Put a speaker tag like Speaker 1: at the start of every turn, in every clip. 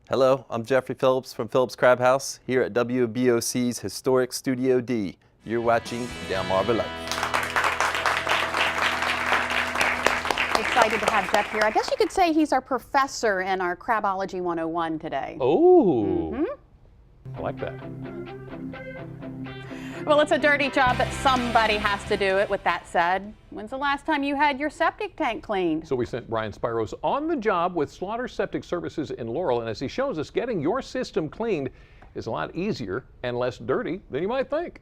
Speaker 1: Hello, I'm Jeffrey Phillips from Phillips Crab House here at WBOC's historic Studio D. You're watching Delmarva Life.
Speaker 2: Excited to have Jeff here. I guess you could say he's our professor in our Crabology 101 today.
Speaker 3: Oh, I like that.
Speaker 2: Well, it's a dirty job, but somebody has to do it. With that said, when's the last time you had your septic tank cleaned?
Speaker 3: So we sent Brian Spiros on the job with Slaughter Septic Services in Laurel, and as he shows us, getting your system cleaned is a lot easier and less dirty than you might think.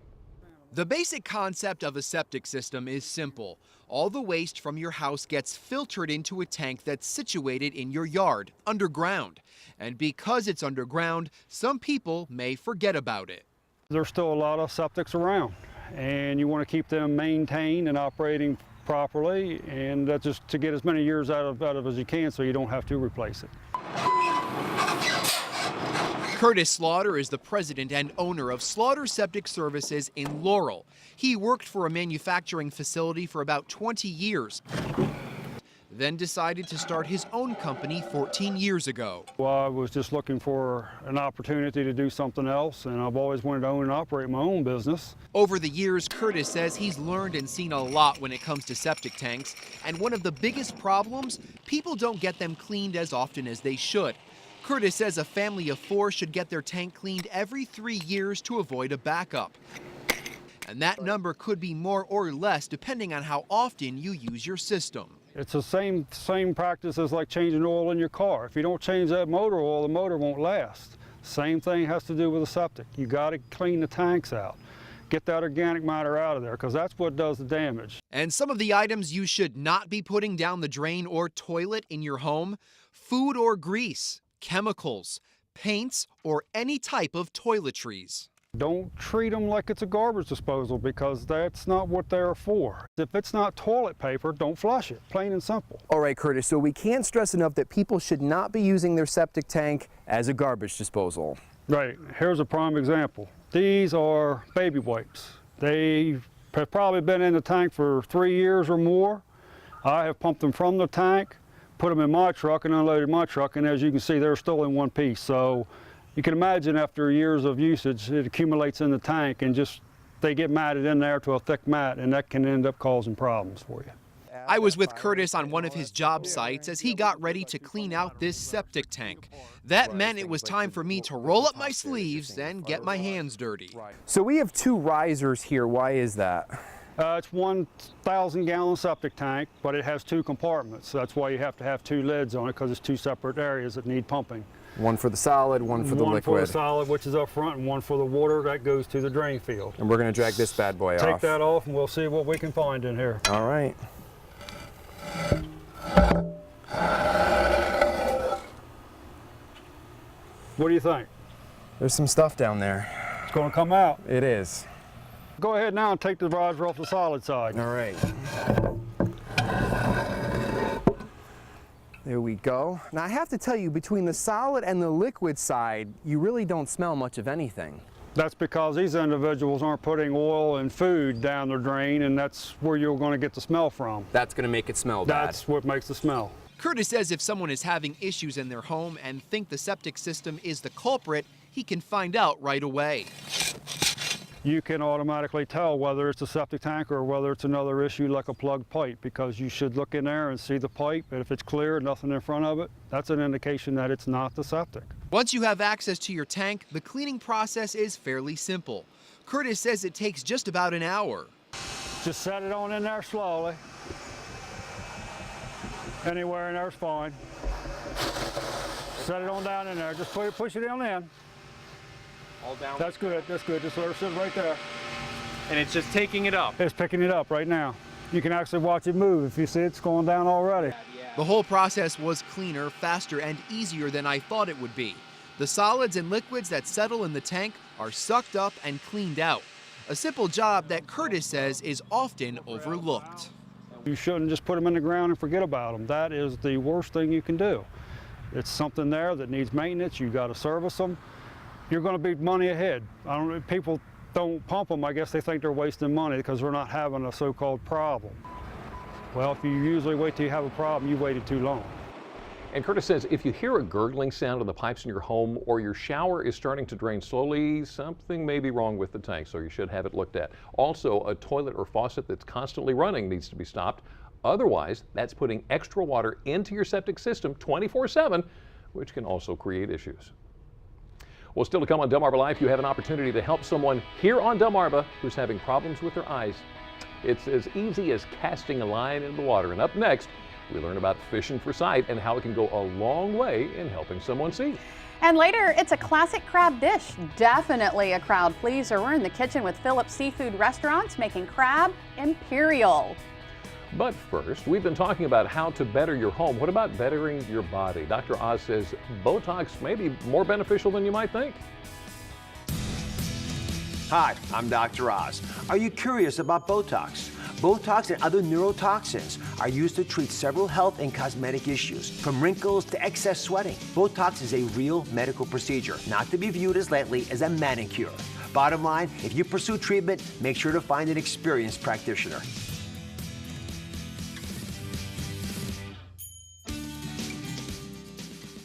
Speaker 4: The basic concept of a septic system is simple. All the waste from your house gets filtered into a tank that's situated in your yard, underground. And because it's underground, some people may forget about it.
Speaker 5: There's still a lot of septics around, and you want to keep them maintained and operating properly, and that's just to get as many years out of as you can so you don't have to replace it.
Speaker 4: Curtis Slaughter is the president and owner of Slaughter Septic Services in Laurel. He worked for a manufacturing facility for about 20 years, then decided to start his own company 14 years ago.
Speaker 5: Well, I was just looking for an opportunity to do something else, and I've always wanted to own and operate my own business.
Speaker 4: Over the years, Curtis says he's learned and seen a lot when it comes to septic tanks, and one of the biggest problems, people don't get them cleaned as often as they should. Curtis says a family of 4 should get their tank cleaned every 3 years to avoid a backup. And that number could be more or less depending on how often you use your system.
Speaker 5: It's the same practice as like changing oil in your car. If you don't change that motor oil, the motor won't last. Same thing has to do with a septic. You got to clean the tanks out. Get that organic matter out of there, because that's what does the damage.
Speaker 4: And some of the items you should not be putting down the drain or toilet in your home: food or grease, chemicals, paints, or any type of toiletries.
Speaker 5: Don't treat them like it's a garbage disposal, because that's not what they're for. If it's not toilet paper, don't flush it, plain and simple.
Speaker 6: All right, Curtis, so we can't stress enough that people should not be using their septic tank as a garbage disposal.
Speaker 5: Right, here's a prime example. These are baby wipes. They have probably been in the tank for 3 years or more. I have pumped them from the tank, put them in my truck and unloaded my truck, and as you can see, they're still in one piece. So you can imagine after years of usage, it accumulates in the tank, and just they get matted in there to a thick mat, and that can end up causing problems for you.
Speaker 4: I was with Curtis on one of his job sites as he got ready to clean out this septic tank. That meant it was time for me to roll up my sleeves and get my hands dirty.
Speaker 6: So we have 2 risers here. Why is that?
Speaker 5: It's 1,000-gallon septic tank, but it has 2 compartments. That's why you have to have 2 lids on it, because it's 2 separate areas that need pumping.
Speaker 6: One for the solid, one for the liquid.
Speaker 5: One for the solid, which is up front, and one for the water that goes to the drain field.
Speaker 6: And we're going to drag this bad boy off.
Speaker 5: Take that off, and we'll see what we can find in here.
Speaker 6: All right.
Speaker 5: What do you think?
Speaker 6: There's some stuff down there.
Speaker 5: It's going to come out.
Speaker 6: It is.
Speaker 5: Go ahead now and take the riser off the solid side.
Speaker 6: All right. There we go. Now I have to tell you, between the solid and the liquid side, you really don't smell much of anything.
Speaker 5: That's because these individuals aren't putting oil and food down their drain, and that's where you're going to get the smell from.
Speaker 6: That's going to make it smell bad.
Speaker 5: That's what makes the smell.
Speaker 4: Curtis says if someone is having issues in their home and think the septic system is the culprit, he can find out right away.
Speaker 5: You can automatically tell whether it's a septic tank or whether it's another issue like a plugged pipe, because you should look in there and see the pipe, and if it's clear, nothing in front of it, that's an indication that it's not the septic.
Speaker 4: Once you have access to your tank, the cleaning process is fairly simple. Curtis says it takes just about an hour.
Speaker 5: Just set it on in there slowly. Anywhere in there's fine. Set it on down in there, just push it on in.
Speaker 3: All down.
Speaker 5: That's good, that's good. Just let it sit right there.
Speaker 3: And it's just taking it up.
Speaker 5: It's picking it up right now. You can actually watch it move. If you see it's going down already.
Speaker 4: The whole process was cleaner, faster, and easier than I thought it would be. The solids and liquids that settle in the tank are sucked up and cleaned out. A simple job that Curtis says is often overlooked.
Speaker 5: You shouldn't just put them in the ground and forget about them. That is the worst thing you can do. It's something there that needs maintenance. You got to service them. You're going to be money ahead. People don't pump them. I guess they think they're wasting money because they're not having a so-called problem. Well, if you usually wait till you have a problem, you waited too long.
Speaker 3: And Curtis says if you hear a gurgling sound in the pipes in your home or your shower is starting to drain slowly, something may be wrong with the tank, so you should have it looked at. Also, a toilet or faucet that's constantly running needs to be stopped. Otherwise, that's putting extra water into your septic system 24/7, which can also create issues. Well, still to come on Delmarva Life, you have an opportunity to help someone here on Delmarva who's having problems with their eyes. It's as easy as casting a line in the water. And up next, we learn about fishing for sight and how it can go a long way in helping someone see.
Speaker 2: And later, it's a classic crab dish. Definitely a crowd pleaser. We're in the kitchen with Phillips Seafood Restaurants making crab imperial.
Speaker 3: But first, we've been talking about how to better your home. What about bettering your body? Dr. Oz says Botox may be more beneficial than you might think.
Speaker 7: Hi, I'm Dr. Oz. Are you curious about Botox? Botox and other neurotoxins are used to treat several health and cosmetic issues, from wrinkles to excess sweating. Botox is a real medical procedure, not to be viewed as lightly as a manicure. Bottom line, if you pursue treatment, make sure to find an experienced practitioner.